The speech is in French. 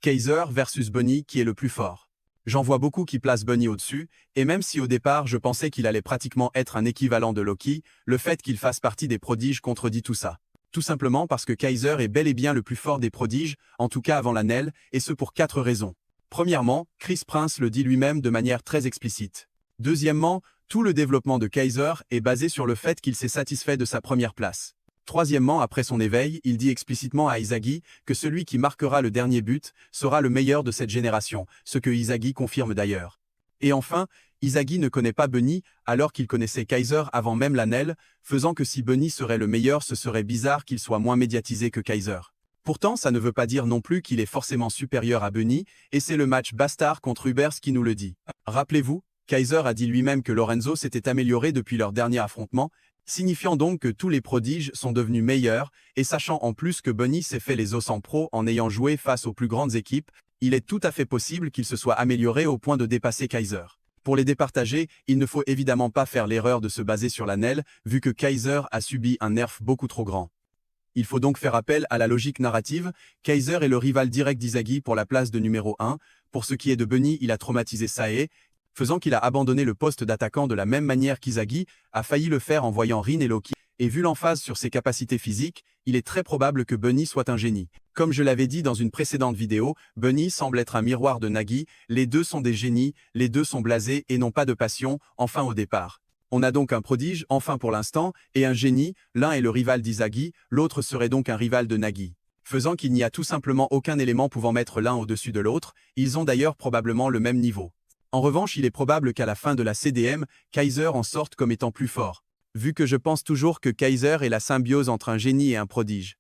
Kaiser versus Bunny, qui est le plus fort? J'en vois beaucoup qui placent Bunny au-dessus, et même si au départ je pensais qu'il allait pratiquement être un équivalent de Loki, le fait qu'il fasse partie des prodiges contredit tout ça. Tout simplement parce que Kaiser est bel et bien le plus fort des prodiges, en tout cas avant la NEL, et ce pour 4 raisons. Premièrement, Chris Prince le dit lui-même de manière très explicite. Deuxièmement, tout le développement de Kaiser est basé sur le fait qu'il s'est satisfait de sa première place. Troisièmement, après son éveil, il dit explicitement à Izagi que celui qui marquera le dernier but sera le meilleur de cette génération, ce que Izagi confirme d'ailleurs. Et enfin, Izagi ne connaît pas Bunny alors qu'il connaissait Kaiser avant même la NEL, faisant que si Bunny serait le meilleur, ce serait bizarre qu'il soit moins médiatisé que Kaiser. Pourtant, ça ne veut pas dire non plus qu'il est forcément supérieur à Bunny, et c'est le match Bastard contre Ubers qui nous le dit. Rappelez-vous, Kaiser a dit lui-même que Lorenzo s'était amélioré depuis leur dernier affrontement, signifiant donc que tous les prodiges sont devenus meilleurs, et sachant en plus que Bunny s'est fait les os en pro en ayant joué face aux plus grandes équipes, il est tout à fait possible qu'il se soit amélioré au point de dépasser Kaiser. Pour les départager, il ne faut évidemment pas faire l'erreur de se baser sur la NEL, vu que Kaiser a subi un nerf beaucoup trop grand. Il faut donc faire appel à la logique narrative. Kaiser est le rival direct d'Izagi pour la place de numéro 1. Pour ce qui est de Bunny, il a traumatisé Sae, faisant qu'il a abandonné le poste d'attaquant de la même manière qu'Izagi a failli le faire en voyant Rin et Loki. Et vu l'emphase sur ses capacités physiques, il est très probable que Bunny soit un génie. Comme je l'avais dit dans une précédente vidéo, Bunny semble être un miroir de Nagi, les deux sont des génies, les deux sont blasés et n'ont pas de passion, enfin au départ. On a donc un prodige, enfin pour l'instant, et un génie, l'un est le rival d'Izagi, l'autre serait donc un rival de Nagi. Faisant qu'il n'y a tout simplement aucun élément pouvant mettre l'un au-dessus de l'autre, ils ont d'ailleurs probablement le même niveau. En revanche, il est probable qu'à la fin de la CDM, Kaiser en sorte comme étant plus fort, vu que je pense toujours que Kaiser est la symbiose entre un génie et un prodige.